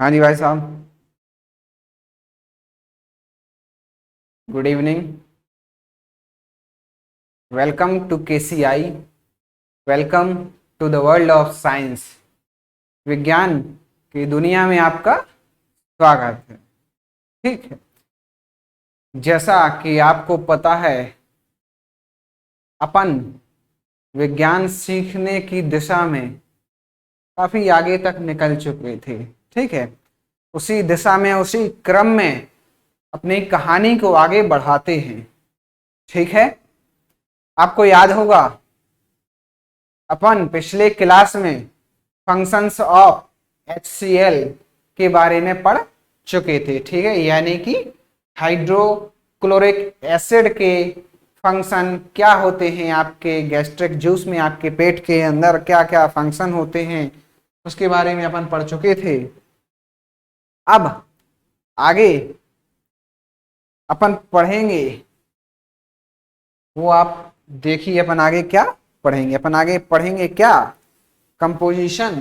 हाँ जी भाई साहब। Good evening. Welcome to KCI. Welcome to the world of science. विज्ञान की दुनिया में आपका स्वागत है। ठीक है। जैसा कि आपको पता है, अपन विज्ञान सीखने की दिशा में काफी आगे तक निकल चुके थे। ठीक है। उसी दिशा में, उसी क्रम में अपनी कहानी को आगे बढ़ाते हैं। ठीक है। आपको याद होगा, अपन पिछले क्लास में फंक्शंस ऑफ HCl के बारे में पढ़ चुके थे। ठीक है। यानी कि हाइड्रोक्लोरिक एसिड के फंक्शन क्या होते हैं, आपके गैस्ट्रिक जूस में, आपके पेट के अंदर क्या क्या फंक्शन होते हैं, उसके बारे में अपन पढ़ चुके थे। अब आगे अपन पढ़ेंगे, वो आप देखिए। अपन आगे क्या पढ़ेंगे? अपन आगे पढ़ेंगे क्या? कंपोजिशन,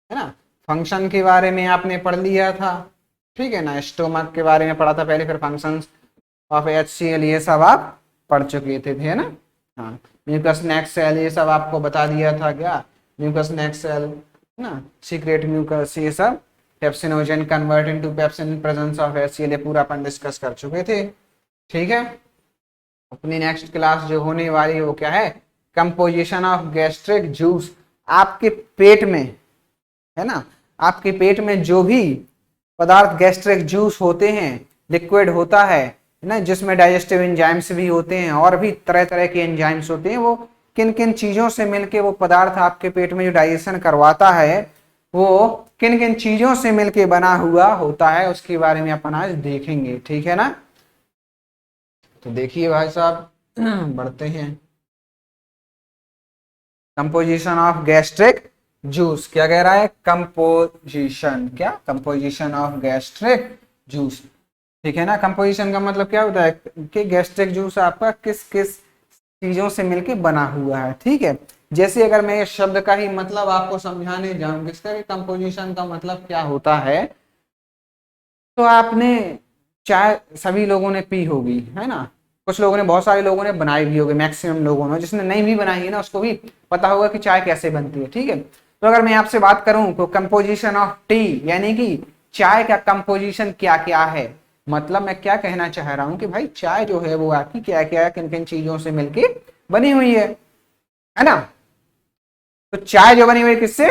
है ना। फंक्शन के बारे में आपने पढ़ लिया था। ठीक है ना। स्टोमक के बारे में पढ़ा था पहले, फिर फंक्शंस ऑफ HCl ये सब आप पढ़ चुके थे, है ना। हाँ। म्यूकस नेक्स्ट सेल ये सब आपको बता दिया था। क्या म्यूकस नेक्स्ट सेल, है ना, सीक्रेट म्यूकस, ये सब pepsinogen convert into pepsin in presence of HCl, ये पूरा अपन डिस्कस कर चुके थे। ठीक है। अपनी नेक्स्ट क्लास जो होने वाली है वो क्या है? Composition of gastric juice. आपके पेट में, है ना, आपके पेट में जो भी पदार्थ गैस्ट्रिक जूस होते हैं, लिक्विड होता है ना, जिसमें डाइजेस्टिव एंजाइम्स भी होते हैं और भी तरह तरह के एंजाइम्स होते हैं, वो किन किन चीजों से मिलके वो पदार्थ आपके पेट में जो डाइजेशन करवाता है, वो किन किन चीजों से मिलके बना हुआ होता है, उसके बारे में अपन आज देखेंगे। ठीक है ना। तो देखिए भाई साहब, बढ़ते हैं। कंपोजिशन ऑफ गैस्ट्रिक जूस क्या कह रहा है? कंपोजिशन, क्या? Composition of gastric juice. ठीक है ना। कंपोजिशन का मतलब क्या होता है कि गैस्ट्रिक जूस आपका किस किस चीजों से मिलके बना हुआ है। ठीक है। जैसे अगर मैं इस शब्द का ही मतलब आपको समझाने जाऊं, किसका, कंपोजिशन का मतलब क्या होता है, तो आपने चाय सभी लोगों ने पी होगी, है ना। कुछ लोगों ने, बहुत सारे लोगों ने बनाई भी होगी, मैक्सिमम लोगों ने। जिसने नहीं भी बनाई है ना, उसको भी पता होगा कि चाय कैसे बनती है। ठीक है। तो अगर मैं आपसे बात करूं तो कंपोजिशन ऑफ टी, यानी कि चाय का कंपोजिशन क्या क्या है, मतलब मैं क्या कहना चाह रहा हूं कि भाई चाय जो है वो आपकी क्या क्या, किन किन चीजों से मिलके बनी हुई है ना। तो चाय जो बनी हुई है किससे?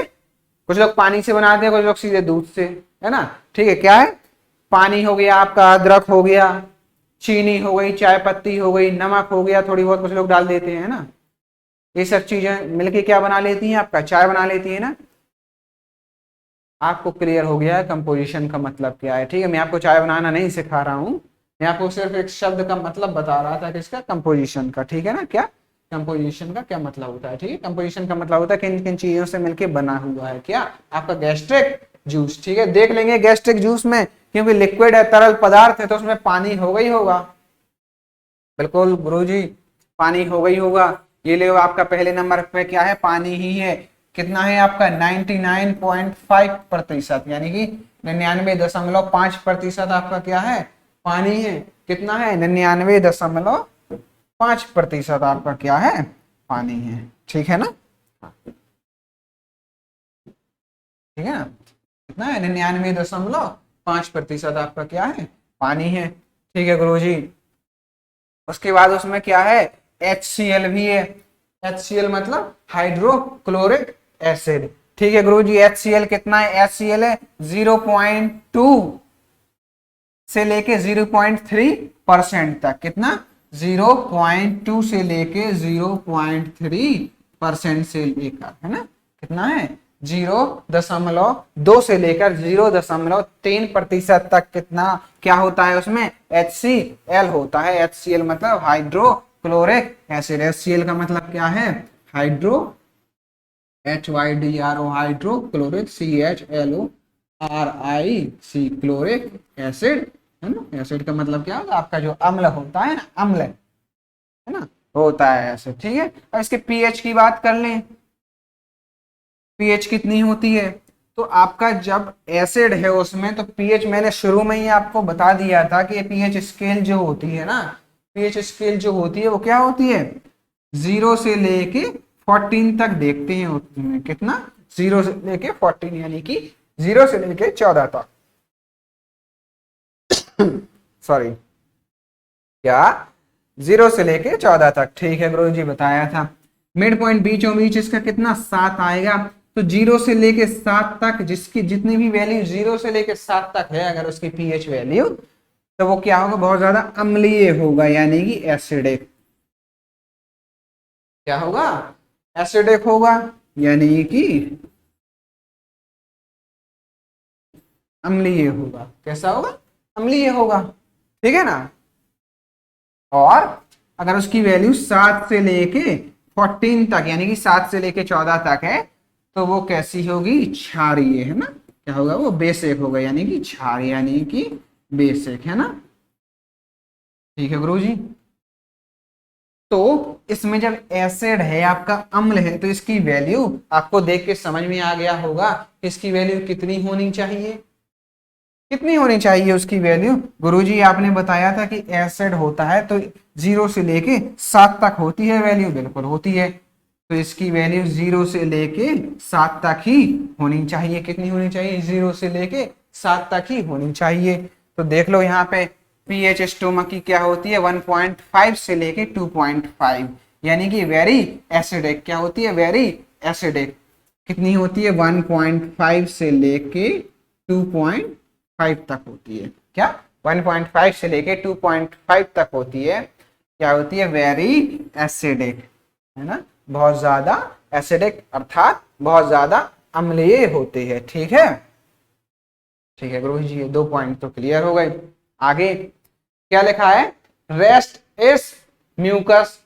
कुछ लोग पानी से बनाते हैं, कुछ लोग सीधे दूध से, है ना। ठीक है। क्या है? पानी हो गया आपका, अदरक हो गया, चीनी हो गई, चाय पत्ती हो गई, नमक हो गया, थोड़ी बहुत कुछ लोग डाल देते हैं ना। ये सब चीजें मिलके क्या बना लेती हैं? आपका चाय बना लेती है ना। आपको क्लियर हो गया है कंपोजिशन का मतलब क्या है? ठीक है। मैं आपको चाय बनाना नहीं सिखा रहा हूं, मैं आपको सिर्फ एक शब्द का मतलब बता रहा था, किसका? कंपोजिशन का। ठीक है ना। क्या कंपोजिशन का क्या मतलब होता है? ठीक है। कंपोजिशन का मतलब होता है किन किन चीजों से मिलकर बना हुआ है, क्या? आपका गैस्ट्रिक जूस। ठीक है। देख लेंगे गैस्ट्रिक जूस में, क्योंकि लिक्विड है, तरल पदार्थ है, तो उसमें पानी हो गई होगा। बिल्कुल गुरुजी, पानी हो गई होगा। ये ले आपका पहले नंबर पे क्या है? पानी ही है। कितना है आपका? 99.5%, यानी कि 99.5% आपका क्या है? पानी है। कितना है? 99.5% आपका क्या है? पानी है। ठीक है ना। ठीक है ना। कितना है? 99.5% आपका क्या है? पानी है। ठीक है गुरुजी। उसके बाद उसमें क्या है? HCl भी है। HCl मतलब हाइड्रोक्लोरिक एसिड। ठीक है गुरु जी। HCl कितना है? HCl है 0.2 से लेके 0.3% तक। कितना? 0.2 से लेके 0.3% से लेकर, है ना, कितना है? 0.2 से लेकर 0.3% तक कितना क्या होता है उसमें? HCl होता है। HCl मतलब हाइड्रोक्लोरिक एसिड। HCl का मतलब क्या है? Hydro, HYDRO, hydrochloric, CHLORIC, chloric acid, है ना। एसिड का मतलब क्या होगा? आपका जो अम्ल होता है ना, अम्ल, है ना, होता है एसिड। ठीक है। अब इसके पीएच की बात कर लें, पीएच कितनी होती है, तो आपका जब एसिड है उसमें तो पीएच मैंने शुरू में ही आपको बता दिया था कि पीएच स्केल जो होती है ना, पीएच स्केल जो होती है वो क्या होती है, 0 से लेके 14 तक देखते हैं उसमें कितना, 0 से लेके 14 यानी कि 0 से लेके 14 तक सॉरी क्या, 0 से लेके 14 तक, ठीक है गुरु जी बताया था। मिड पॉइंट बीचों बीच इसका कितना 7 आएगा। तो 0 से लेके 7 तक जिसकी जितनी भी वैल्यू 0 से लेके 7 तक है अगर उसकी पीएच वैल्यू, तो वो क्या होगा, बहुत ज्यादा अम्लीय होगा यानी कि एसिडिक। क्या होगा, एसिडिक होगा यानी कि अम्लीय होगा। कैसा होगा, अम्लीय होगा, ठीक है ना। और अगर उसकी वैल्यू 7 से लेके 14 तक यानी कि 7 से लेके 14 तक है तो वो कैसी होगी, क्षारीय, है ना। क्या होगा, वो बेसिक होगा यानी कि क्षारीय यानी कि बेसिक, है ना। ठीक है गुरु जी। तो इसमें जब एसिड है आपका अम्ल है तो इसकी वैल्यू आपको देख के समझ में आ गया होगा, इसकी वैल्यू कितनी होनी चाहिए, कितनी होनी चाहिए उसकी वैल्यू। गुरुजी आपने बताया था कि एसिड होता है तो 0 से लेके 7 तक होती है वैल्यू, बिल्कुल होती है। तो इसकी वैल्यू 0 से लेके 7 तक ही होनी चाहिए। कितनी होनी चाहिए, 0 से लेके 7 तक ही होनी चाहिए। तो देख लो यहाँ पे पीएच स्टोमक की क्या होती है, 1.5 से लेके 2.5 यानी कि वेरी एसिडिक। क्या होती है, वेरी एसिडिक। कितनी होती है, 1.5 से लेके 2.5 तक होती है। क्या, 1.5 से लेके 2.5 तक होती है। क्या होती है, वेरी एसिडिक, है ना, बहुत ज्यादा एसिडिक अर्थात बहुत ज्यादा अम्लीय होती है। ठीक है, ठीक है गुरु जी, ये 2 पॉइंट तो क्लियर हो गए। आगे क्या लिखा है, रेस्ट इज म्यूकस,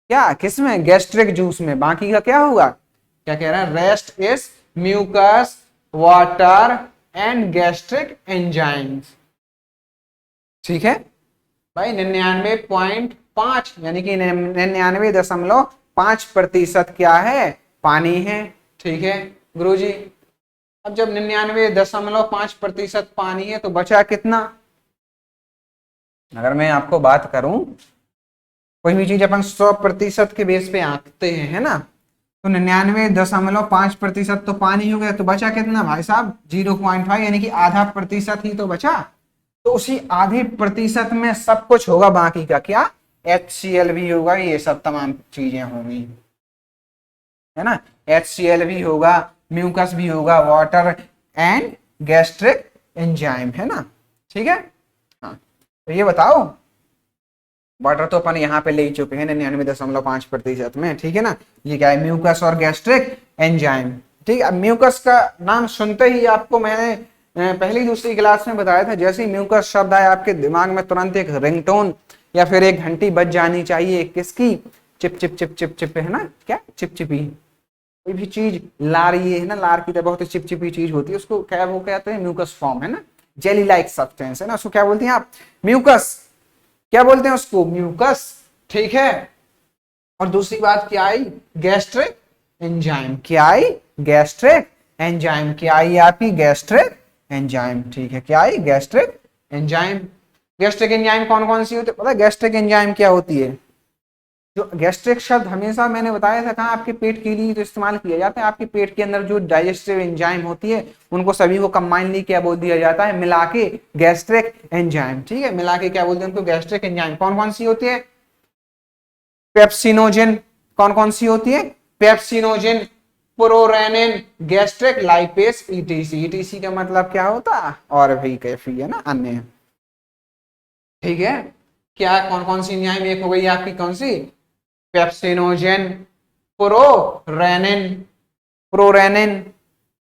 क्या किसमें, गैस्ट्रिक जूस में। बाकी का क्या होगा, क्या कह रहा है, rest is mucus water and gastric enzymes. ठीक है भाई, 99.5 यानी कि 99.5% क्या है, पानी है। ठीक है गुरुजी, अब जब 99.5% पानी है तो बचा कितना। अगर मैं आपको बात करूं, कोई भी चीज अपन 100% के बेस पे आंकते हैं, है ना, तो 99.5% तो पानी हो गया, तो बचा कितना भाई साहब, 0.5 यानी कि आधा प्रतिशत ही तो बचा। तो उसी आधे प्रतिशत में सब कुछ होगा, बाकी का क्या, HCl भी होगा, ये सब तमाम चीजें होंगी, है ना। HCl भी होगा, म्यूकस भी होगा, वाटर एंड गैस्ट्रिक एंजाइम, है ना। ठीक है, हाँ तो ये बताओ, वाटर तो अपन यहाँ पे ले ही चुके हैं 99.5% में, ठीक है ना। ये क्या है, म्यूकस और गैस्ट्रिक एंजाइम। ठीक है, अब म्यूकस का नाम सुनते ही आपको मैंने पहली दूसरी क्लास में बताया था, जैसे ही म्यूकस शब्द आया आपके दिमाग में तुरंत एक रिंगटोन या फिर एक घंटी बज जानी चाहिए, किसकी, chip chip chip chip chip, है ना, क्या चिपचिपी, कोई भी चीज ला रही है ना, लार की तरह बहुत ही चिपचिपी चीज होती है, उसको क्या वो कहते हैं, म्यूकस फॉर्म, है ना, जेली लाइक सब्सटेंस, है ना, उसको क्या बोलते हैं आप, म्यूकस, क्या बोलते हैं उसको, म्यूकस। ठीक है, और दूसरी बात क्या आई, गैस्ट्रिक एंजाइम, क्या आई, गैस्ट्रिक एंजाइम, क्या आई आपकी, गैस्ट्रिक एंजाइम। ठीक है, क्या आई, गैस्ट्रिक एंजाइम। गैस्ट्रिक एंजाइम कौन कौन सी होती है, पता है गैस्ट्रिक एंजाइम क्या होती है, जो गैस्ट्रिक शब्द हमेशा मैंने बताया था कहाँ, आपके पेट के लिए तो इस्तेमाल किया जाता है। आपके पेट के अंदर जो डाइजेस्टिव एंजाइम होती है उनको सभी को कंबाइनली क्या बोल दिया जाता है, मिला के गैस्ट्रिक एंजाइम। ठीक है, मिला के क्या बोलते हैं उनको, गैस्ट्रिक एंजाइम। कौन कौन सी होती है, पेप्सिनोजेन, कौन कौन सी होती है, pepsinogen, prorennin, gastric lipase, ETC. ETC का मतलब क्या होता है, और भी कैफी, है ना, अन्य। ठीक है, क्या कौन कौन सी एंजाइम, एक हो गई आपकी कौन सी, पेप्सिनोजेन, प्रोरेनिन, प्रोरेनिन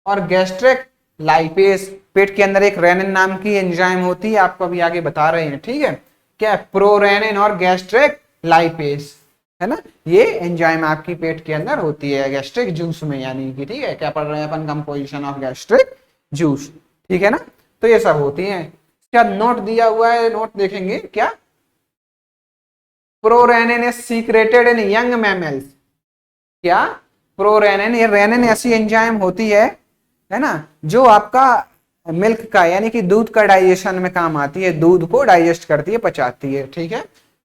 और गैस्ट्रिक लाइपेस। पेट के अंदर एक रेनिन नाम की एंजाइम होती है, आपको अभी आगे बता रहे हैं। ठीक है, क्या, प्रोरेनिन और गैस्ट्रिक लाइपेस, है ना, ये एंजाइम आपकी पेट के अंदर होती है गैस्ट्रिक जूस में, यानी कि ठीक है, क्या पढ़ रहे हैं अपन, कंपोजिशन ऑफ गैस्ट्रिक जूस। ठीक है ना, तो ये सब होती है। क्या नोट दिया हुआ है, नोट देखेंगे क्या, prorennin is secreted in young mammals. क्या, प्रोरेनिन, ये रेनिन ऐसी एंजाइम होती है है ना, जो आपका मिल्क का यानी कि दूध का डाइजेशन में काम आती है, दूध को डाइजेस्ट करती है, पचाती है। ठीक है,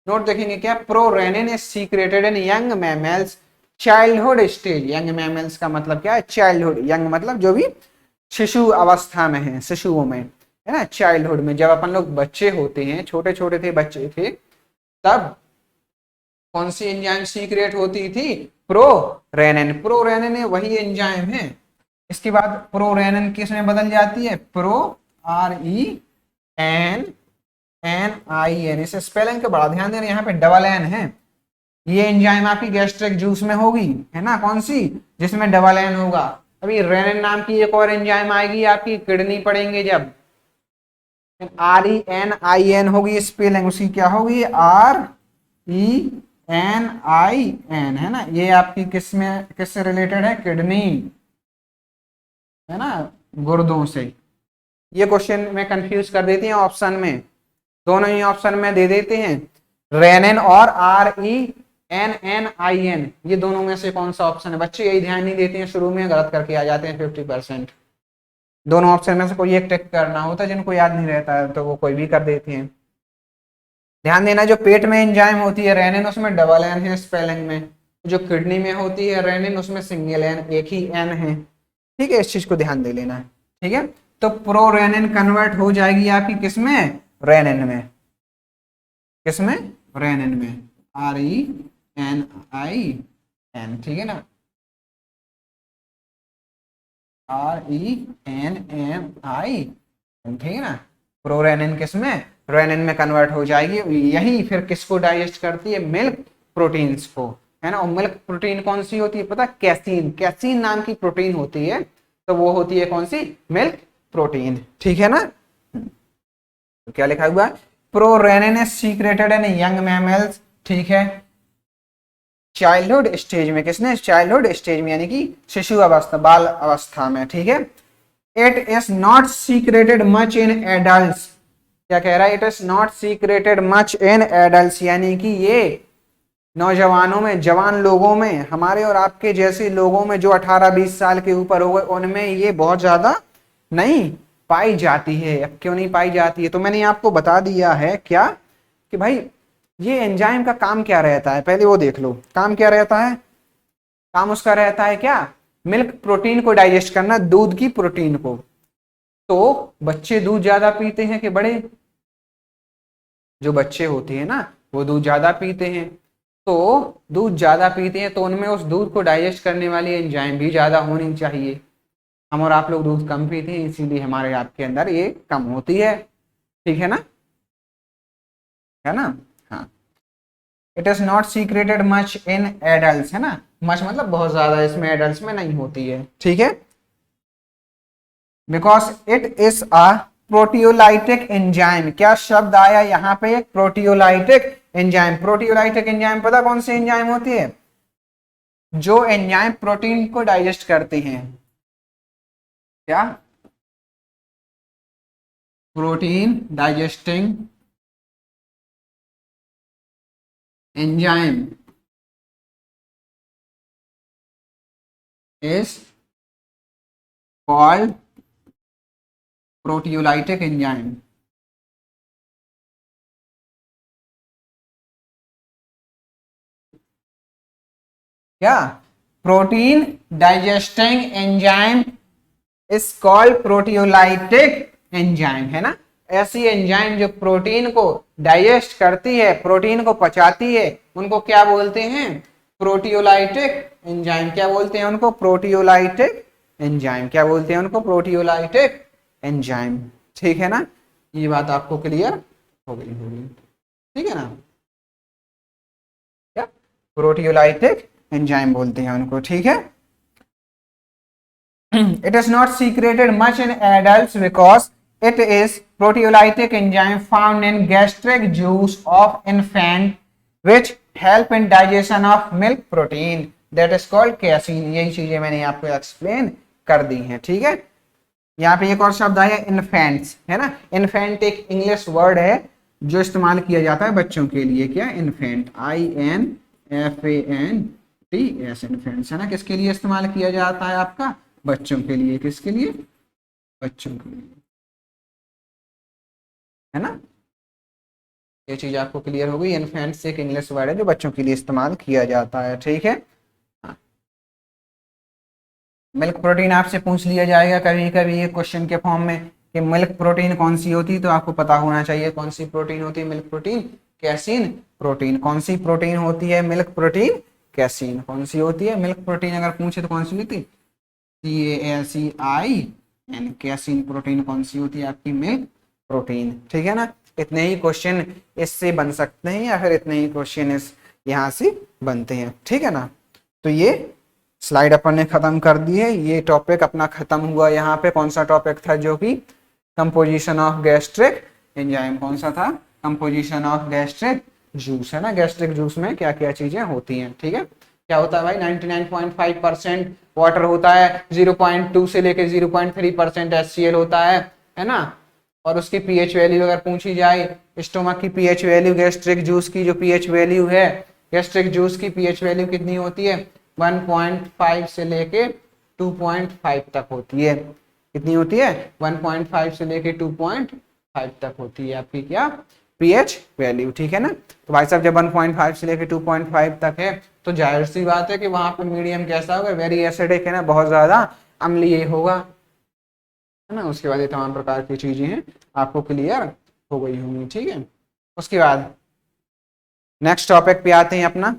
नोट देखेंगे क्या, prorennin is secreted in young mammals childhood stage. Young mammals का मतलब क्या है, चाइल्डहुड, यंग मतलब जो भी शिशु अवस्था में है, शिशुओं में, है ना, चाइल्डहुड में, जब अपन लोग बच्चे होते हैं, छोटे छोटे थे, बच्चे थे, तब कौन सी एंजाइम सीक्रेट होती थी, प्रोरेनिन। प्रोरेनिन वही एंजाइम है। इसके बाद प्रोरेनिन किस में बदल जाती है, प्रो, RENNIN। इसे स्पेलिंग का बड़ा ध्यान देना, यहाँ पे डबल एन है। ये एंजाइम आपकी गैस्ट्रिक जूस में होगी, है ना, कौन सी, जिसमें डबल एन होगा। अभी रेनिन नाम की एक और एंजाइम आएगी आपकी, किडनी पढ़ेंगे जब, RENIN होगी स्पेलिंग उसकी, क्या होगी, RENIN, है ना। ये आपकी किस में, किससे रिलेटेड है, किडनी, है ना, गुर्दों से। ये क्वेश्चन में कंफ्यूज कर देती हैं ऑप्शन में, दोनों ही ऑप्शन में दे देते हैं, रेनिन और RENNIN, ये दोनों में से कौन सा ऑप्शन है। बच्चे यही ध्यान नहीं देते हैं, शुरू में गलत करके आ जाते हैं 50%। दोनों ऑप्शन में से कोई एक टिक करना होता है, जिनको याद नहीं रहता है तो वो कोई भी कर देते हैं। ध्यान देना, जो पेट में एंजाइम होती है रेनिन, उसमें डबल एन है स्पेलिंग में, जो किडनी में होती है रेनिन, उसमें सिंगल एन, एक ही एन है। ठीक है, इस चीज को ध्यान दे लेना है। ठीक है, तो प्रोरेनिन कन्वर्ट हो जाएगी आपकी किसमें, रेनिन में, किसमें, रेनिन में, RENIN। ठीक है ना, RENNIN, ठीक है ना। प्रोरेनिन किसमें, रेनिन में कन्वर्ट हो जाएगी। यही फिर किसको डाइजेस्ट करती है, मिल्क प्रोटीन्स को, है ना। और मिल्क प्रोटीन कौन सी होती है पता, कैसीन, कैसीन नाम की प्रोटीन होती है, तो वो होती है कौन सी, मिल्क प्रोटीन। ठीक है ना, तो क्या लिखा हुआ है, prorennin is secreted in young mammals, ठीक है, चाइल्डहुड स्टेज में, किसने, चाइल्डहुड स्टेज में, यानी कि शिशु अवस्था, बाल अवस्था में। ठीक है, it is not secreted much in adults, क्या कह रहा है, it is not secreted much in adults, यानी कि ये नौजवानों में, जवान लोगों में, हमारे और आपके जैसे लोगों में जो 18-20 साल के ऊपर हो गए, उनमें ये बहुत ज्यादा नहीं पाई जाती है। अब क्यों नहीं पाई जाती है, तो मैंने आपको बता दिया है क्या, कि भाई ये एंजाइम का काम क्या रहता है, पहले वो देख लो। काम क्या रहता है, काम उसका रहता है क्या, मिल्क प्रोटीन को डाइजेस्ट करना, दूध की प्रोटीन को। तो बच्चे दूध ज्यादा पीते हैं कि बड़े, जो बच्चे होते हैं ना वो दूध ज्यादा पीते हैं, तो दूध ज्यादा पीते हैं तो उनमें उस दूध को डाइजेस्ट करने वाली एंजाइम भी ज्यादा होनी चाहिए। हम और आप लोग दूध कम पीते हैं, इसीलिए हमारे आपके अंदर ये कम होती है। ठीक है ना, है ना, हाँ। It is not secreted much in adult, है ना, मच मतलब बहुत ज्यादा, इसमें एडल्ट में नहीं होती है। ठीक है, because it is a proteolytic enzyme. क्या शब्द आया यहाँ पे, प्रोटियोलाइटिक एंजाइम। प्रोटियोलाइटिक एंजाइम पता कौन सी एंजाइम होती है, जो एंजाइम प्रोटीन को डाइजेस्ट करती हैं। क्या, protein digesting enzyme is called proteolytic enzyme. क्या, protein digesting enzyme is called proteolytic enzyme, है ना। ऐसी एंजाइम जो प्रोटीन को डाइजेस्ट करती है, प्रोटीन को पचाती है, उनको क्या बोलते हैं, प्रोटियोलाइटिक एंजाइम। क्या बोलते हैं उनको, प्रोटियोलाइटिक एंजाइम। क्या बोलते हैं उनको, प्रोटियोलाइटिक एंजाइम। ठीक है ना, ये बात आपको क्लियर हो गई होगी। ठीक है ना, क्या, प्रोटियोलाइटिक एंजाइम बोलते हैं उनको। ठीक है, it is not secreted much in adults because it is proteolytic enzyme found in gastric juice of infant which help in digestion of milk protein that is called casein। यही चीजें मैंने आपको explain कर दी हैं। ठीक है, यहाँ पे एक और शब्द आया इन्फेंट्स, है ना। इन्फेंट एक इंग्लिश वर्ड है जो इस्तेमाल किया जाता है बच्चों के लिए। क्या, इन्फेंट, INFANTS, इन्फेंट्स, है ना, किसके लिए इस्तेमाल किया जाता है आपका, बच्चों के लिए, किसके लिए? बच्चों के लिए, है ना। ये चीज आपको क्लियर हो गई। इन्फेंट्स एक इंग्लिश वर्ड है जो बच्चों के लिए इस्तेमाल किया जाता है, ठीक है। मिल्क प्रोटीन आपसे पूछ लिया जाएगा कभी कभी ये क्वेश्चन के फॉर्म में कि मिल्क प्रोटीन कौन सी होती है, तो आपको पता होना चाहिए कौन सी प्रोटीन होती है मिल्क प्रोटीन। Casein protein. कौन सी प्रोटीन होती है मिल्क प्रोटीन? कैसीन। कौन सी होती है मिल्क प्रोटीन? अगर पूछे तो कौन सी होती है? CALCIN, कैसीन प्रोटीन कौन सी होती है आपकी? मिल्क प्रोटीन, ठीक है ना। इतने ही क्वेश्चन इससे बन सकते हैं या फिर इतने ही क्वेश्चन इस यहाँ से बनते हैं, ठीक है ना। तो ये स्लाइड अपन ने खत्म कर दी है। ये टॉपिक अपना खत्म हुआ। यहाँ पे कौन सा टॉपिक था? जो कि कंपोजिशन ऑफ गैस्ट्रिक एंजाइम। कौन सा था? कंपोजिशन ऑफ गैस्ट्रिक जूस, है ना। गैस्ट्रिक जूस में क्या क्या चीजें होती हैं, ठीक है। क्या होता है भाई? 99.5% वाटर होता है, 0.2 से लेके 0.3% HCl होता है ना। और उसकी पीएच वैल्यू अगर पूछी जाए, स्टोमक की पीएच वैल्यू, गैस्ट्रिक जूस की जो पीएच वैल्यू है, गैस्ट्रिक जूस की पीएच वैल्यू कितनी होती है? 1.5 से लेके 2.5 तक होती है। कितनी होती है? 1.5 से लेके 2.5 तक होती है आपकी क्या? पीएच वैल्यू, ठीक है ना। तो भाई साहब जब 1.5 से लेके 2.5 तक है तो जाहिर सी बात है कि वहां पे मीडियम कैसा होगा? वेरी एसिडिक, है ना, बहुत ज्यादा अम्लीय होगा, है ना। उसके बाद ये तमाम प्रकार की चीजें हैं आपको क्लियर हो गई होंगी, ठीक है। उसके बाद नेक्स्ट टॉपिक पे आते हैं अपना।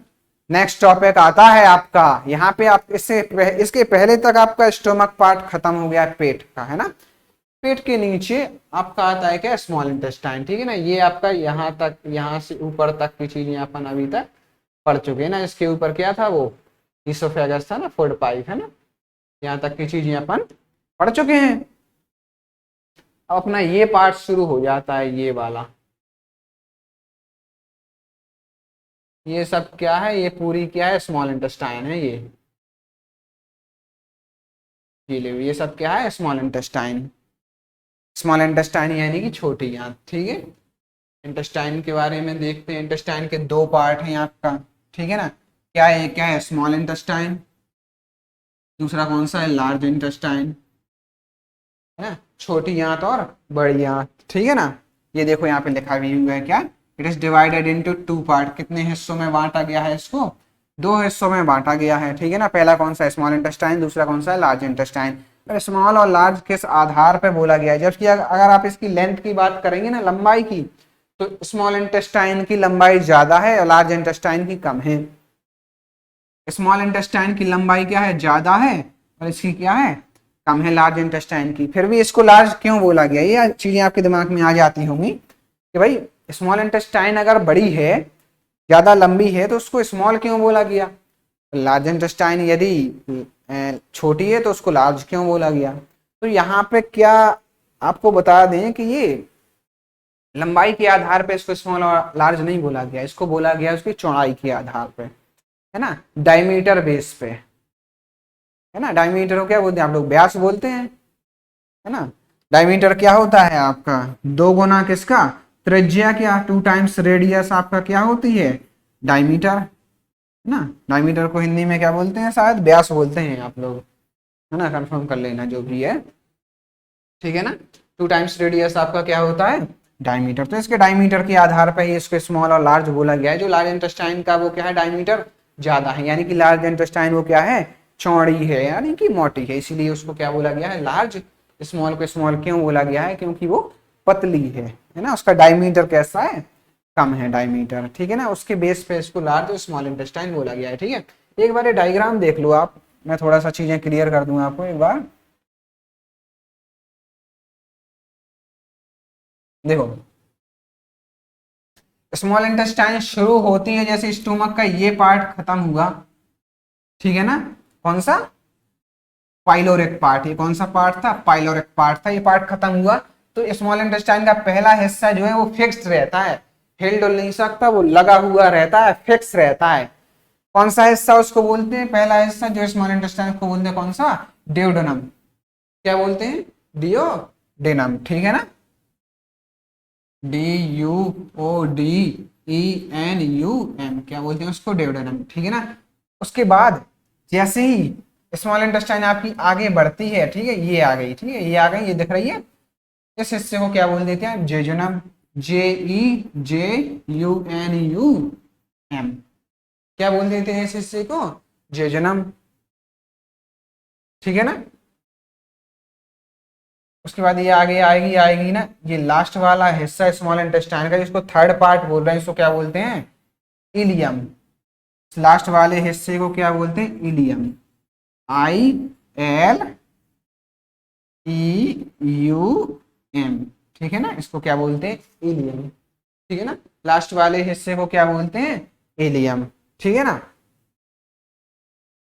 नेक्स्ट टॉपिक आता है आपका यहाँ पे, आप इसके पहले तक आपका स्टोमक पार्ट खत्म हो गया, पेट का, है ना। पेट के नीचे आपका आता है क्या? स्मॉल इंटेस्टाइन, ठीक है ना। ये आपका यहाँ तक, यहाँ से ऊपर तक की चीजें अपन अभी तक पढ़ चुके हैं ना। इसके ऊपर क्या था? वो इसोफेगस था ना, फूड पाइप, है ना। यहाँ तक की चीजें अपन पढ़ चुके हैं। अब अपना ये पार्ट शुरू हो जाता है, ये वाला। ये सब क्या है? ये पूरी क्या है? स्मॉल इंटेस्टाइन है ये सब क्या है? Small intestine. स्मॉल इंटेस्टाइन यानी कि छोटी आंत, ठीक है। इंटेस्टाइन के बारे में देखते हैं। इंटेस्टाइन के दो पार्ट हैं आपका, ठीक है ना। क्या है? क्या है? Small intestine. दूसरा कौन सा है? लार्ज इंटेस्टाइन, है ना। छोटी आंत और बड़ी आंत, ठीक है ना। ये देखो यहाँ पे लिखा भी हुआ है क्या? It is divided into two part. कितने हिस्सों में बांटा गया है इसको? दो हिस्सों में बांटा गया है, ठीक है ना। पहला कौन सा? Small intestine. दूसरा कौन सा है? Large intestine. स्मॉल और लार्ज किस आधार पर बोला गया है? जबकि अगर आप इसकी लेंथ की बात करेंगे ना, लंबाई की, तो स्मॉल इंटेस्टाइन की लंबाई ज्यादा है और लार्ज इंटेस्टाइन की कम है। स्मॉल इंटेस्टाइन की लंबाई क्या है? ज्यादा है, और इसकी क्या है? कम है, लार्ज इंटेस्टाइन की। फिर भी इसको लार्ज क्यों बोला गया? ये चीजें आपके दिमाग में आ जाती होंगी कि भाई स्मॉल इंटेस्टाइन अगर बड़ी है, ज्यादा लंबी है, तो उसको स्मॉल क्यों बोला गया? लार्ज इंटेस्टाइन यदि छोटी है तो उसको लार्ज क्यों बोला गया? तो यहाँ पे क्या आपको बता दें कि ये लंबाई के आधार पे इसको स्मॉल और लार्ज नहीं बोला गया, इसको बोला गया उसकी चौड़ाई के आधार पे, है ना, डायमीटर बेस पे, है ना। डायमीटर को क्या बोलते हैं आप लोग? व्यास बोलते हैं, है ना। डायमीटर क्या होता है आपका? दो गुना किसका? त्रिज्या। क्या? 2 टाइम्स रेडियस आपका क्या होती है? डायमीटर, है ना। डायमीटर को हिंदी में क्या बोलते हैं? शायद व्यास बोलते हैं आप लोग, है ना। कंफर्म कर लेना जो भी है, ठीक है ना। 2 टाइम्स रेडियस आपका क्या होता है? डायमीटर। तो इसके डायमीटर के आधार पर ही इसको स्मॉल और लार्ज बोला गया है। जो लार्ज इंटेस्टाइन का वो क्या है? डायमीटर ज्यादा है, यानी कि लार्ज इंटेस्टाइन वो क्या है? चौड़ी है, यानी कि मोटी है, इसीलिए उसको क्या बोला गया है? लार्ज। स्मॉल को स्मॉल क्यों बोला गया है? क्योंकि वो पतली है ना। उसका डायमीटर कैसा है? कम है डायमीटर, ठीक है ना। उसके बेस पे इसको लार्ज और स्मॉल इंटेस्टाइन बोला गया है, ठीक है। एक बार ये डायग्राम देख लो आप, मैं थोड़ा सा चीजें क्लियर कर दूंगा आपको एक बार। देखो, स्मॉल इंटेस्टाइन शुरू होती है जैसे स्टोमक का ये पार्ट खत्म हुआ, ठीक है ना। कौन सा? Pyloric part. ये कौन सा पार्ट था? पाइलोरिक पार्ट था। ये पार्ट खत्म हुआ तो स्मॉल इंटेस्टाइन का पहला हिस्सा जो है वो फिक्स्ड रहता है, हिल डुल नहीं सकता, वो लगा हुआ रहता है, फिक्स रहता है। कौन सा हिस्सा उसको बोलते हैं? पहला हिस्सा जो स्मॉल इंटेस्टाइन को बोलते हैं कौन सा? डियोडेनम। क्या बोलते हैं? डियोडेनम, ठीक है ना। DUODENUM, क्या बोलते हैं उसको? डियोडेनम, ठीक है ना। उसके बाद जैसे ही स्मॉल इंटेस्टाइन आपकी आगे बढ़ती है, ठीक है, ये आ गई, ठीक है, ये आ गई, ये दिख रही है। इस हिस्से को क्या बोल देते हैं, जेजुनम, JEJUNUM, क्या बोल देते हैं इस हिस्से को, जेजुनम, ठीक है ना। उसके बाद ये आगे आएगी आएगी ना, ये लास्ट वाला हिस्सा स्मॉल इंटेस्टाइन का, जिसको थर्ड पार्ट बोल रहे हैं, इसको क्या बोलते हैं, इलियम। लास्ट वाले हिस्से को क्या बोलते हैं, इलियम, ILEUM, ठीक है ना, इसको क्या बोलते हैं, इलियम, ठीक है ना। लास्ट वाले हिस्से को क्या बोलते हैं, इलियम, ठीक है ना।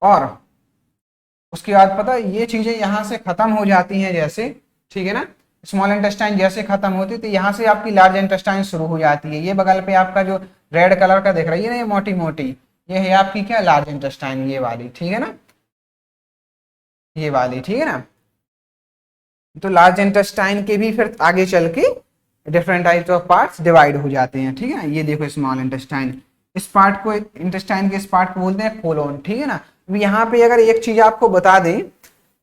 और उसके बाद पता है ये चीजें यहाँ से खत्म हो जाती हैं जैसे, ठीक है ना, स्मॉल इंटेस्टाइन जैसे खत्म होती है तो यहाँ से आपकी लार्ज इंटेस्टाइन शुरू हो जाती है। ये बगल पे आपका जो रेड कलर का दिख रही है ना, ये मोटी मोटी, ये है आपकी क्या, लार्ज इंटेस्टाइन, ये वाली, ठीक है ना, ये वाली, ठीक है ना। तो लार्ज इंटेस्टाइन के भी फिर आगे चल के different types of parts divide हो जाते हैं, ठीक है ना। ये देखो स्मॉल इंटेस्टाइन, इस पार्ट को, इंटेस्टाइन के इस पार्ट को बोलते हैं कोलोन, ठीक है ना। अब यहाँ पे अगर एक चीज आपको बता दें,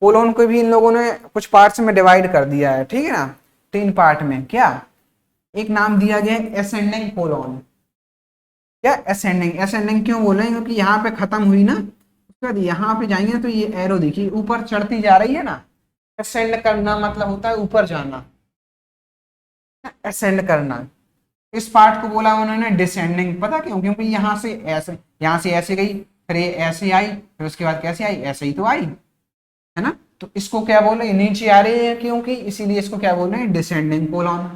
कोलोन को भी इन लोगों ने कुछ पार्ट्स में डिवाइड कर दिया है, ठीक है ना, 3 पार्ट में। क्या, एक नाम दिया गया है एसेंडिंग कोलोन। क्या, एसेंडिंग, एसेंडिंग क्यों बोल रहे हैं, क्योंकि यहाँ पे खत्म हुई ना, उसके बाद यहाँ पे जाएंगे ना तो ये एरो देखिए ऊपर चढ़ती जा रही है ना। असेंड करना मतलब होता है ऊपर जाना, असेंड करना। इस पार्ट को बोला उन्होंने डिसेंडिंग, पता क्यों, क्योंकि यहाँ से ऐसे गई, फिर ये ऐसे आई, फिर उसके बाद कैसे आई, ऐसे ही तो आई, है ना। तो इसको क्या बोल रहे हैं, नीचे आ रही है क्योंकि, इसीलिए इसको क्या बोल रहे हैं, डिसेंडिंग कोलॉन।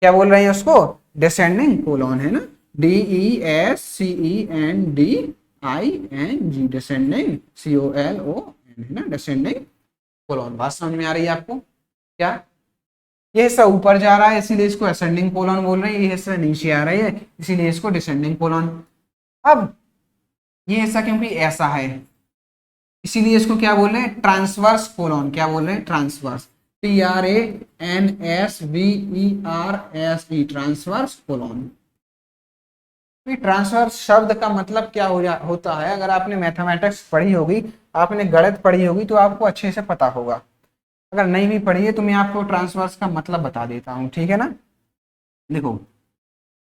क्या बोल रहे हैं उसको, डिसेंडिंग कोलॉन, है ना, DESCENDING, डिसेंडिंग, COLON, है ना, डिसेंडिंग कोलॉन। बात समझ में आ रही है आपको, क्या, ये हिस्सा ऊपर जा रहा है इसीलिए इसको असेंडिंग कोलॉन बोल रहे हैं, ये हिस्सा नीचे आ रही है इसीलिए इसको डिसेंडिंग कोलॉन। अब ये हिस्सा क्योंकि ऐसा है इसीलिए इसको क्या बोल रहे हैं, ट्रांसवर्स कोलॉन। क्या बोल रहे हैं, transverse, TRANSVERSE, transverse colon. Transverse शब्द का मतलब क्या होता है, अगर आपने मैथमेटिक्स पढ़ी होगी, आपने गणित पढ़ी होगी तो आपको अच्छे से पता होगा। अगर नहीं भी पढ़ी है तो मैं आपको ट्रांसवर्स का मतलब बता देता हूँ, ठीक है ना। देखो,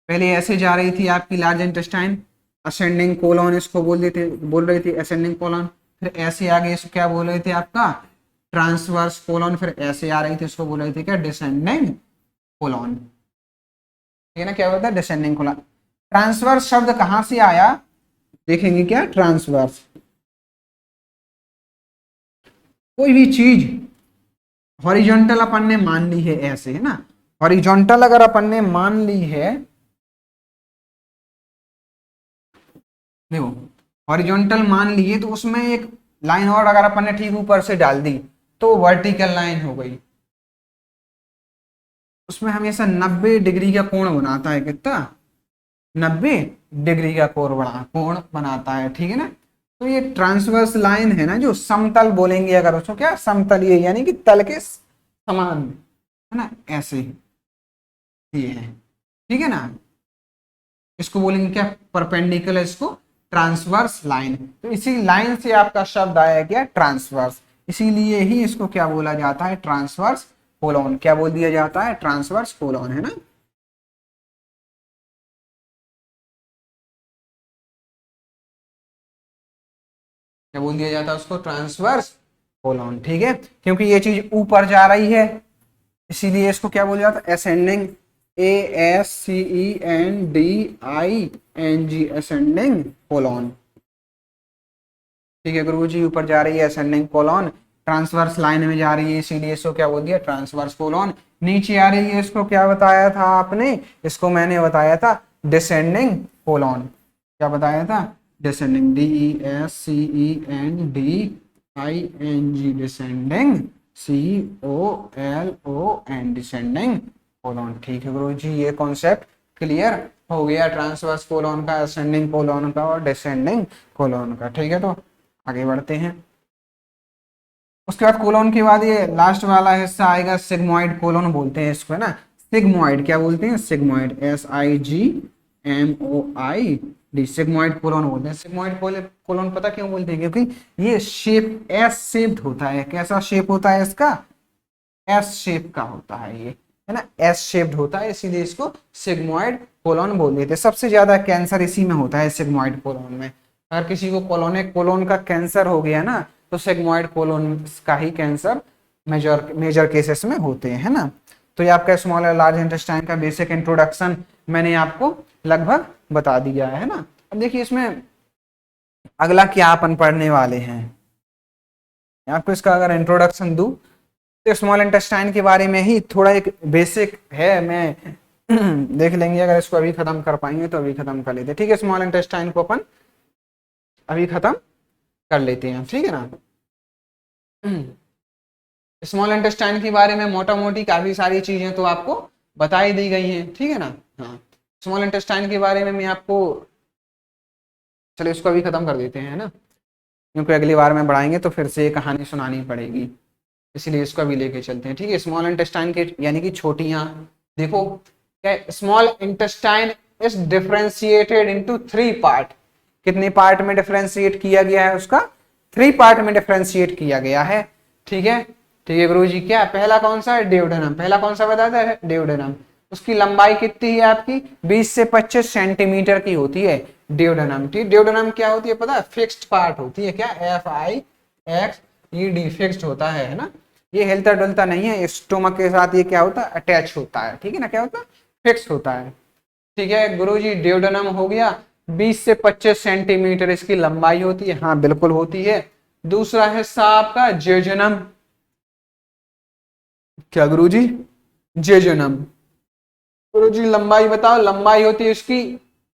पहले ऐसे जा रही थी आपकी लार्ज इंटेस्टाइन, असेंडिंग कोलॉन इसको बोल रहे थे असेंडिंग कोलॉन। फिर ऐसे आगे इसको क्या बोल रहे थे, आपका ट्रांसवर्स कोलॉन। फिर ऐसे आ रही थी, इसको बोल रहे थे क्या, डिसेंडिंग कोलॉन, ठीक है ना। क्या होता है, डिसेंडिंग कोलॉन। ट्रांसवर्स शब्द कहां से आया, देखेंगे क्या, ट्रांसवर्स, कोई भी चीज हॉरिजॉन्टल अपन ने मान ली है, ऐसे, है ना, हॉरिजॉन्टल अगर अपन ने मान ली है, देखो हॉरिजॉन्टल मान लिए तो उसमें एक लाइन और अगर अपन ने ठीक ऊपर से डाल दी तो वर्टिकल लाइन हो गई, उसमें हमेशा 90 डिग्री का कोण बनाता है, कितना, 90 डिग्री का कोण बनाता है, ठीक है ना। तो ये ट्रांसवर्स लाइन है ना, जो समतल बोलेंगे अगर उसको, क्या, समतल, ये यानी कि तल के समान, है ना, ऐसे ये है, ठीक है ना। इसको बोलेंगे क्या, परपेंडिकुलर, इसको ट्रांसवर्स लाइन। तो इसी लाइन से आपका शब्द आया क्या, ट्रांसवर्स, इसीलिए ही इसको क्या बोला जाता है, ट्रांसवर्स कोलॉन। क्या बोल दिया जाता है, ट्रांसवर्स कोलॉन, है ना। क्या बोल दिया जाता है उसको, ट्रांसवर्स कोलॉन, ठीक है, क्योंकि ये चीज ऊपर जा रही है इसीलिए इसको क्या बोल जाता है, असेंडिंग, ASCENDING, असेंडिंग कोलॉन, ठीक है गुरु जी, ऊपर जा रही है असेंडिंग कोलॉन, ट्रांसवर्स लाइन में जा रही है इसीलिए इसको क्या बोल दिया, ट्रांसवर्स कोलॉन। नीचे आ रही है इसको क्या बताया था आपने, इसको मैंने बताया था डिसेंडिंग कोलॉन। क्या बताया था, descending, DESCENDING, descending, COLON, descending colon, ठीक है गुरु जी, ये कॉन्सेप्ट क्लियर हो गया, ट्रांसवर्स कोलॉन का, असेंडिंग कोलॉन का और डिसेंडिंग कोलॉन का, ठीक है। तो आगे बढ़ते हैं। उसके बाद कोलॉन के बाद ये लास्ट वाला हिस्सा आएगा, सिग्मोइड कोलॉन बोलते हैं इसको, है ना, सिग्मोइड। क्या बोलते हैं, sigmoid, SIGMOID, D sigmoid colon बोलते हैं। सिग्मोइड कोलोन पता क्यों बोलते हैं, क्योंकि ये शेप एस शेप्ड होता है। कैसा शेप होता है इसका, एस शेप का होता है ये, है ना, एस शेप्ड होता है, इसीलिए इसको सिग्मोइड कोलोन बोल देते हैं। सबसे ज्यादा कैंसर इसी में होता है, सिग्मोइड कोलोन में। अगर किसी को कोलोनिक कोलोन का कैंसर हो गया ना, तो सिग्मोइड कोलोन का ही कैंसर मेजर केसेस में होते हैं, है ना। तो ये आपका स्मॉल और लार्ज इंटेस्टाइन का बेसिक इंट्रोडक्शन मैंने आपको लगभग बता दिया है ना। अब देखिए इसमें अगला क्या अपन पढ़ने वाले हैं, आपको इसका अगर इंट्रोडक्शन दूं तो स्मॉल इंटेस्टाइन के बारे में ही थोड़ा एक बेसिक है, मैं देख लेंगे। अगर इसको अभी खत्म कर पाएंगे तो अभी खत्म कर लेते हैं, ठीक है। स्मॉल इंटेस्टाइन को अपन अभी खत्म कर लेते हैं, ठीक है ना। स्मॉल इंटेस्टाइन के बारे में मोटा मोटी काफी सारी चीजें तो आपको बताई दी गई हैं, ठीक है ना। हाँ, स्मॉल इंटेस्टाइन के बारे में मैं आपको, चलो इसको अभी खत्म कर देते हैं, है ना, क्योंकि अगली बार में बढ़ाएंगे तो फिर से ये कहानी सुनानी पड़ेगी, इसलिए इसको अभी लेके चलते हैं, ठीक है। स्मॉल इंटेस्टाइन के यानी कि छोटियां, देखो क्या, small intestine is differentiated into 3 part. कितने पार्ट में डिफरेंशिएट किया गया है उसका, 3 पार्ट में डिफरेंशिएट किया गया है, ठीक है। ठीक है गुरुजी, क्या पहला कौन सा है, ड्यूडेनम। पहला कौन सा बताता है, ड्यूडेनम। उसकी लंबाई कितनी है आपकी, 20 से 25 सेंटीमीटर की होती है ड्यूडेनम। ठीक, ड्यूडेनम क्या होती है पता है, फिक्स्ड पार्ट होती है, क्या, FIXED, फिक्स्ड होता है ना। ये हिलता डुलता नहीं है, स्टोमक के साथ ये क्या होता है, अटैच होता है, ठीक है ना, क्या होता है, फिक्स होता है, ठीक है गुरुजी। ड्यूडेनम हो गया, 20 से 25 सेंटीमीटर इसकी लंबाई होती है, हाँ बिल्कुल होती है। दूसरा हिस्सा आपका जेजुनम, क्या गुरुजी, जेजुनम। गुरुजी लंबाई बताओ, लंबाई होती है उसकी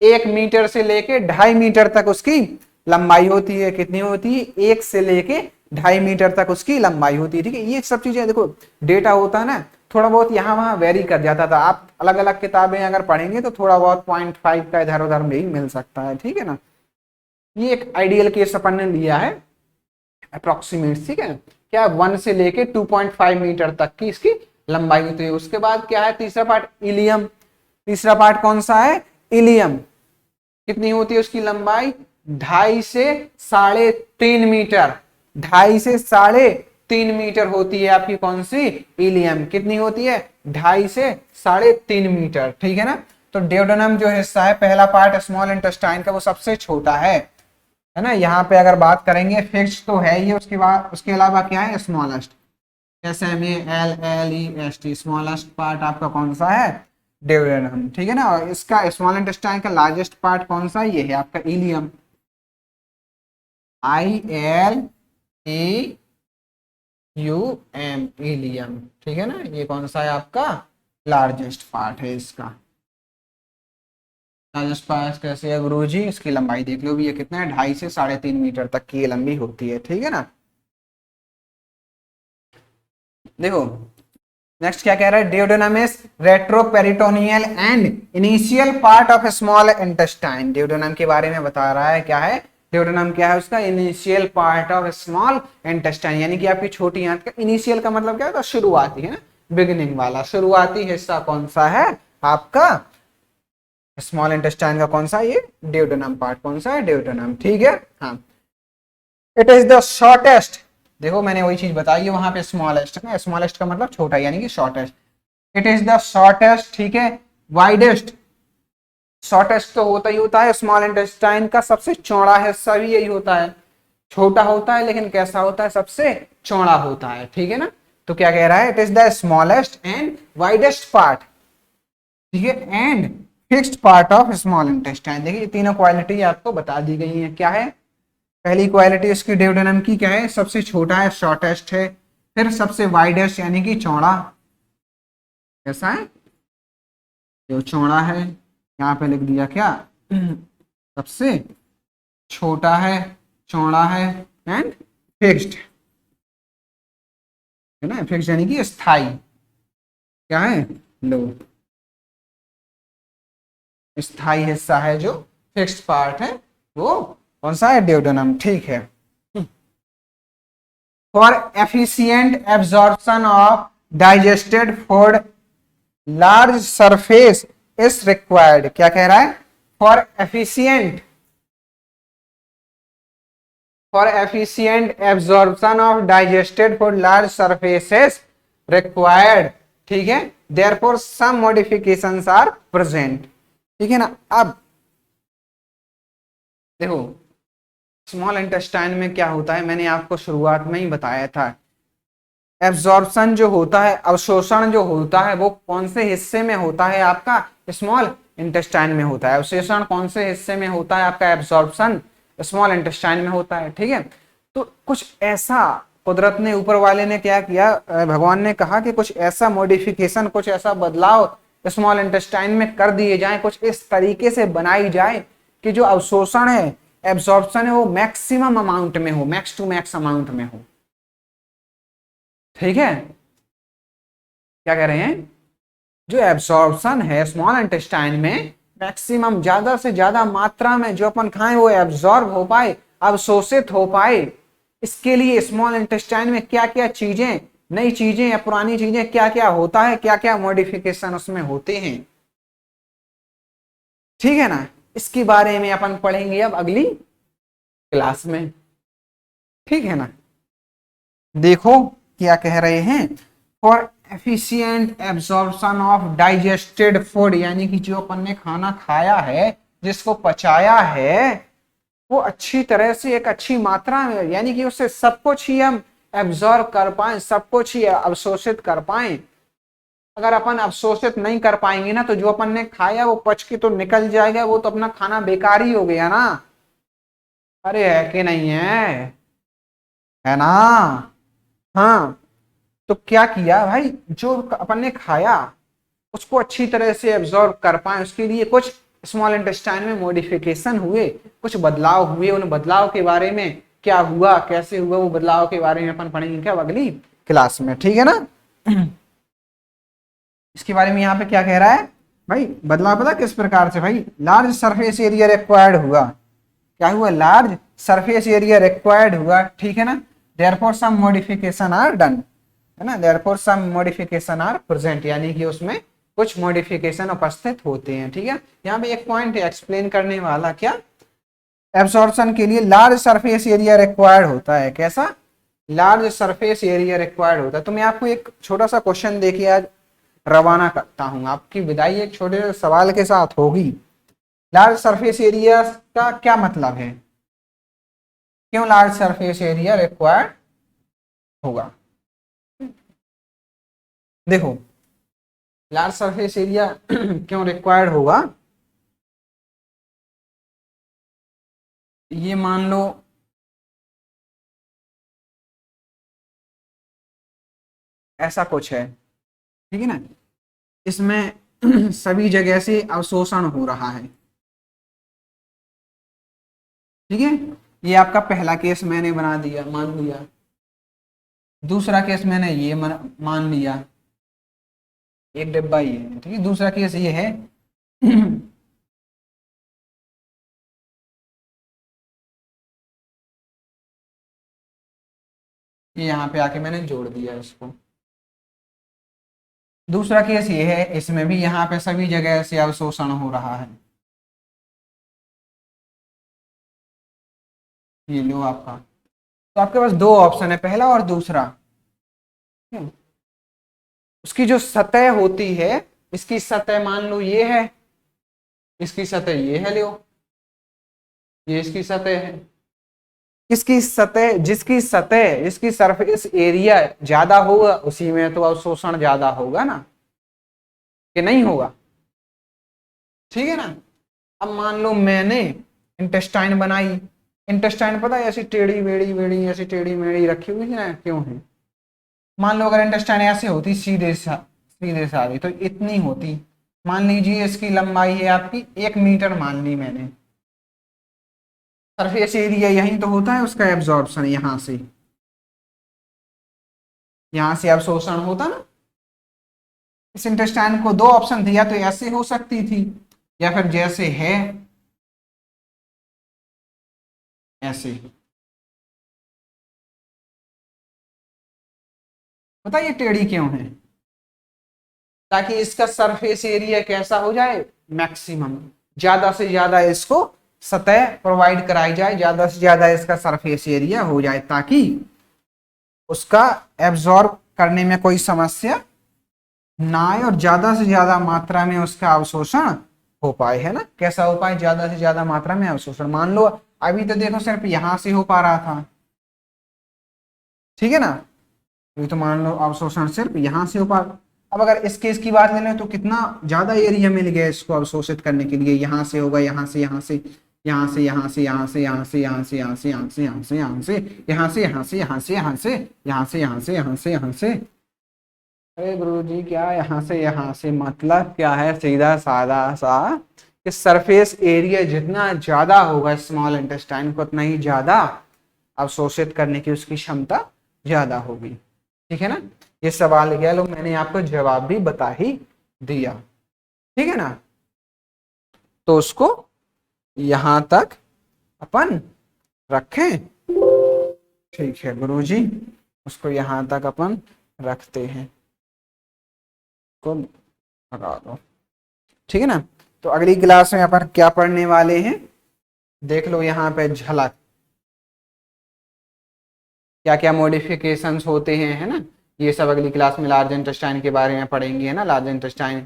1 मीटर से लेके 2.5 मीटर तक उसकी लंबाई होती है। कितनी होती है, 1 से लेके 2.5 मीटर तक उसकी लंबाई होती है, ठीक है। ये सब चीजें देखो, डेटा होता है ना, थोड़ा बहुत यहाँ वहां वेरी कर जाता था। आप अलग अलग किताबें अगर पढ़ेंगे तो थोड़ा बहुत 0.5 का इधर उधर भी मिल सकता है, ठीक है ना। ये एक आइडियल केस अपन ने लिया है, अप्रोक्सीमेट, ठीक है। क्या 1 से लेके 2.5 मीटर तक की इसकी लंबाई होती है। उसके बाद क्या है, तीसरा पार्ट इलियम। तीसरा पार्ट कौन सा है, इलियम। कितनी होती है उसकी लंबाई, 2.5 से 3.5 मीटर। 2.5 से 3.5 मीटर होती है आपकी कौन सी, इलियम। कितनी होती है, 2.5 से 3.5 मीटर, ठीक है ना। तो ड्यूडेनम जो हिस्सा है, पहला पार्ट स्मॉल इंटेस्टाइन का, वो सबसे छोटा है ना। यहाँ पे अगर बात करेंगे, फिक्स तो है ये, उसके बाद उसके अलावा क्या है, स्मॉलेस्ट, SMALLEST, स्मॉलेस्ट पार्ट आपका कौन सा है, ड्यूडेनम, ठीक है ना। और इसका स्मॉल इंटेस्टाइन का लार्जेस्ट पार्ट कौन सा, ये है आपका इलियम, ILEUM, इलियम, ठीक है ना। ये कौन सा है आपका, लार्जेस्ट पार्ट है इसका। लार्जेस्ट पार्ट कैसे है गुरुजी, इसकी लंबाई देख लो भी, ये कितना है, 2.5 से 3.5 मीटर तक की ये लंबी होती है, ठीक है ना। देखो नेक्स्ट क्या कह रहा है, duodenum is retroperitoneal and initial part of small intestine. Duodenum के बारे में बता रहा है, क्या है, ड्यूडेनम क्या है उसका, initial part of small intestine, यानी कि आपकी छोटी आंत का इनिशियल का मतलब क्या होता है, शुरुआती, है ना, बिगिनिंग वाला शुरुआती हिस्सा कौन सा है आपका, स्मॉल इंटेस्टाइन का कौन सा, ये ड्यूडेनम पार्ट कौन सा है, ड्यूडेनम, ठीक है। हाँ, इट इज द शॉर्टेस्ट, देखो मैंने वही चीज बताई है वहां पे, स्मॉलेस्ट का, स्मॉलेस्ट का मतलब छोटा यानी कि shortest. It is the shortest, ठीक है, वाइडेस्ट, शॉर्टेस्ट तो होता ही होता है, स्मॉल इंटेस्टाइन का सबसे चौड़ा हिस्सा भी यही होता है, छोटा होता है लेकिन कैसा होता है, सबसे चौड़ा होता है, ठीक है ना। तो क्या कह रहा है, it is the smallest and widest part, ठीक है, and fixed part of small intestine. देखिए तीनों क्वालिटी आपको बता दी गई है, क्या है, पहली क्वालिटी इसकी ड्यूडेनम की क्या है, सबसे छोटा है, शॉर्टेस्ट है, फिर सबसे वाइडेस्ट यानी कि चौड़ा, कैसा है, जो चौड़ा है, यहाँ पे लिख दिया क्या, सबसे छोटा है, चौड़ा है, एंड फिक्स्ड, है ना, फिक्स्ड यानी कि स्थाई, क्या है, लो, स्थाई हिस्सा है जो फिक्स्ड पार्ट है, वो कौन सा है, ड्यूडेनम, ठीक है। For efficient absorption of digested food large surface is required, क्या कह रहा है, for efficient absorption of digested food large surfaces required, ठीक है, therefore some modifications are present, ठीक है ना। अब देखो स्मॉल इंटेस्टाइन में क्या होता है, मैंने आपको शुरुआत में ही बताया था, एब्जॉर्प्शन जो होता है, अवशोषण जो होता है, वो कौन से हिस्से में होता है, आपका स्मॉल इंटेस्टाइन में होता है। अवशोषण कौन से हिस्से में होता है, आपका एब्जॉर्प्शन स्मॉल इंटेस्टाइन में होता है, ठीक है। तो कुछ ऐसा कुदरत ने, ऊपर वाले ने क्या किया, भगवान ने कहा कि कुछ ऐसा मॉडिफिकेशन, कुछ ऐसा बदलाव स्मॉल इंटेस्टाइन में कर दिए जाए, कुछ इस तरीके से बनाई जाए कि जो अवशोषण है, एब्जॉर्प्शन है, वो मैक्सिमम अमाउंट में हो, मैक्स टू मैक्स अमाउंट में हो, ठीक है। क्या कह रहे हैं, जो एब्जॉर्प्शन है स्मॉल इंटेस्टाइन में, मैक्सिमम ज्यादा से ज्यादा मात्रा में जो अपन खाएं वो एब्जॉर्ब हो पाए, अवशोषित हो पाए, इसके लिए स्मॉल इंटेस्टाइन में क्या क्या चीजें, नई चीजें या पुरानी चीजें क्या क्या होता है, क्या क्या मॉडिफिकेशन उसमें होते हैं, ठीक है ना। इसके बारे में अपन पढ़ेंगे अब अगली क्लास में, ठीक है ना। देखो क्या कह रहे हैं, for efficient absorption of digested food, यानी कि जो अपन ने खाना खाया है, जिसको पचाया है, वो अच्छी तरह से, एक अच्छी मात्रा में, यानी कि उससे सब कुछ ही हम एब्जॉर्ब कर पाए, सब कुछ ही अवशोषित कर पाए। अगर अपन अवशोषित नहीं कर पाएंगे ना, तो जो अपन ने खाया वो पच के तो निकल जाएगा, वो तो अपना खाना बेकार ही हो गया ना। अरे है कि नहीं है ना। हाँ, तो क्या किया भाई, जो अपन ने खाया उसको अच्छी तरह से एब्जॉर्ब कर पाए, उसके लिए कुछ स्मॉल इंटेस्टाइन में मॉडिफिकेशन हुए, कुछ बदलाव हुए। उन बदलाव के बारे में क्या हुआ, कैसे हुआ, वो बदलाव के बारे में अपन पढ़ेंगे क्या अगली क्लास में, ठीक है ना। इसके बारे में यहाँ पे क्या कह रहा है भाई, बदलाव पता किस प्रकार से, भाई लार्ज सरफेस एरिया रिक्वायर्ड हुआ, क्या हुआ, लार्ज सरफेस एरिया रिक्वायर्ड हुआ, ठीक है ना। Therefore some modification are done, है ना, therefore some modification are present, यानी कि उसमें कुछ मॉडिफिकेशन उपस्थित होते हैं, ठीक है। यहाँ पे एक पॉइंट एक्सप्लेन करने वाला, क्या, एब्सॉर्प्शन के लिए लार्ज सरफेस एरिया रिक्वायर्ड होता है, कैसा, लार्ज सरफेस एरिया रिक्वायर्ड होता है। तो मैं आपको एक छोटा सा क्वेश्चन देखिए आज रवाना करता हूं, आपकी विदाई एक छोटे से सवाल के साथ होगी। लार्ज सरफेस एरिया का क्या मतलब है, क्यों लार्ज सरफेस एरिया रिक्वायर्ड होगा। देखो लार्ज सरफेस एरिया क्यों रिक्वायर्ड होगा, ये मान लो ऐसा कुछ है, ठीक है ना, इसमें सभी जगह से अवशोषण हो रहा है, ठीक है। ये आपका पहला केस मैंने बना दिया, मान लिया। दूसरा केस मैंने ये मान लिया, एक डिब्बा ये है, ठीक है। दूसरा केस ये है ये यहाँ पे आके मैंने जोड़ दिया इसको। दूसरा केस ये है, इसमें भी यहाँ पे सभी जगह से अवशोषण हो रहा है, ये लो आपका। तो आपके पास दो ऑप्शन है, पहला और दूसरा। उसकी जो सतह होती है, इसकी सतह मान लो ये है, इसकी सतह ये है, लो ये इसकी सतह है। इसकी सतह, जिसकी सतह, इसकी सरफेस एरिया ज्यादा होगा, उसी में तो अवशोषण ज्यादा होगा ना, कि नहीं होगा, ठीक है ना। अब मान लो मैंने इंटेस्टाइन बनाई, इंटेस्टाइन पता है ऐसी टेढ़ी बेड़ी बेड़ी, ऐसी टेढ़ी मेढ़ी रखी हुई है, क्यों है। मान लो अगर इंटेस्टाइन ऐसे होती, सीधे साधे, तो इतनी होती। मान लीजिए इसकी लंबाई है आपकी 1 मीटर, मान ली मैंने। सरफेस एरिया यही तो होता है उसका एब्जॉर्प्शन, यहां से अवशोषण होता ना। इस इंटेस्टाइन को दो ऑप्शन दिया, तो ऐसे हो सकती थी, या फिर जैसे है ऐसे। बताइए टेढ़ी क्यों है, ताकि इसका सरफेस एरिया कैसा हो जाए, मैक्सिमम, ज्यादा से ज्यादा इसको सतह प्रोवाइड कराई जाए, ज्यादा से ज्यादा इसका सरफेस एरिया हो जाए, ताकि उसका एब्जॉर्ब करने में कोई समस्या ना आए और ज्यादा से ज्यादा मात्रा में उसका अवशोषण हो पाए, है ना। कैसा हो पाए, ज्यादा से ज्यादा मात्रा में अवशोषण। मान लो अभी तो देखो सिर्फ यहां से हो पा रहा था, ठीक है ना, अभी तो मान लो अवशोषण सिर्फ यहां से हो पा। अब अगर इस केस की बात ले लें तो कितना ज्यादा एरिया मिल गया इसको अवशोषित करने के लिए। यहाँ से होगा, यहाँ से, यहाँ से, यहाँ से, यहाँ से, यहाँ से, यहाँ से, यहाँ से, यहाँ से, यहाँ से, यहाँ से, यहाँ से, यहाँ से, यहाँ से, यहाँ से, यहाँ से, यहाँ से, यहाँ से, यहाँ से, यहाँ से। अरे गुरु जी क्या यहाँ से यहाँ से मतलब क्या है, सीधा साधा सा कि सरफेस एरिया जितना ज्यादा होगा स्मॉल इंटेस्टाइन को, उतना ही ज्यादा अवशोषित करने की उसकी क्षमता ज्यादा होगी, ठीक है ना। ये सवाल गया लो, मैंने आपको जवाब भी बता ही दिया, ठीक है ना। तो उसको यहां तक अपन रखें, ठीक है गुरु जी, उसको यहां तक अपन रखते हैं, को लगा दो, ठीक है ना। तो अगली क्लास में अपन क्या पढ़ने वाले हैं, देख लो यहाँ पे झलक, क्या क्या मॉडिफिकेशंस होते हैं, है ना। ये सब अगली क्लास में लार्ज इंटेस्टाइन के बारे में पढ़ेंगे, है ना। लार्ज इंटेस्टाइन,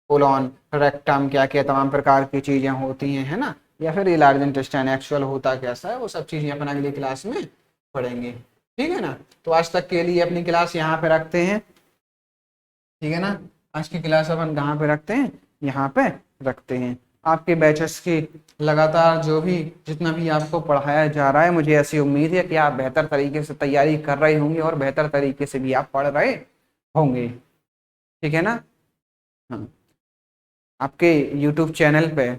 कोलॉन, रेक्टम, क्या क्या तमाम प्रकार की चीजें होती हैं, है ना। या फिर ये लार्ज इंटेस्टाइन एक्चुअल होता कैसा है, वो सब चीजें अपन अगली क्लास में पढ़ेंगे, ठीक है ना। तो आज तक के लिए अपनी क्लास यहाँ पे रखते हैं, ठीक है ना। आज की क्लास अपन कहाँ पे रखते हैं, यहाँ पे रखते हैं। आपके बैचेस की लगातार जो भी जितना भी आपको पढ़ाया जा रहा है, मुझे ऐसी उम्मीद है कि आप बेहतर तरीके से तैयारी कर रहे होंगे और बेहतर तरीके से भी आप पढ़ रहे होंगे, ठीक है ना। हाँ, आपके YouTube चैनल पे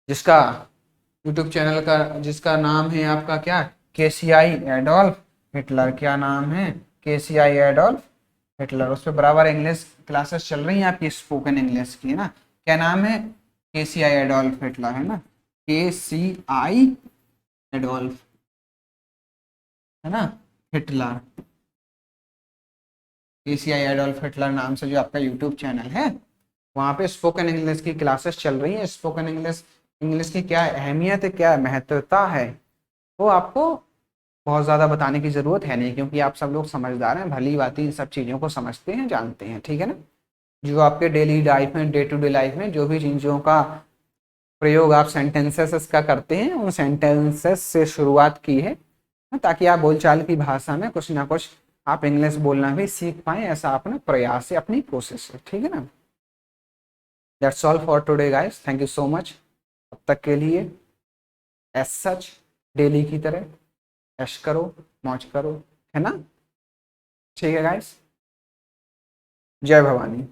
जिसका नाम है आपका क्या, KCI एडोल्फ हिटलर, क्या नाम है, KCI एडोल्फ हिटलर। उस पर बराबर इंग्लिश क्लासेस चल रही हैं आपकी, स्पोकन इंग्लिश की, है ना। क्या नाम है, KCI एडोल्फ हिटलर, है ना, KCI एडोल्फ, है ना, हिटलर। KCI एडोल्फ हिटलर नाम से जो आपका यूट्यूब चैनल है, वहाँ पे स्पोकन इंग्लिश की क्लासेस चल रही हैं। स्पोकन इंग्लिश की क्या अहमियत है, क्या महत्वता है, वो आपको बहुत ज़्यादा बताने की ज़रूरत है नहीं, क्योंकि आप सब लोग समझदार हैं, भली भांति इन सब चीज़ों को समझते हैं, जानते हैं, ठीक है ना। जो आपके डेली लाइफ में, डे टू डे लाइफ में जो भी चीज़ों का प्रयोग आप सेंटेंसेस का करते हैं, उन सेंटेंसेस से शुरुआत की है, ताकि आप बोलचाल की भाषा में कुछ ना कुछ आप इंग्लिश बोलना भी सीख पाएँ, ऐसा अपना प्रयास है, अपनी कोशिश है, ठीक है ना। That's all for today guys, thank you so much. अब तक के लिए एज सच डेली की तरह ऐश करो, मौज करो, है ना, ठीक है गाइस। जय भवानी।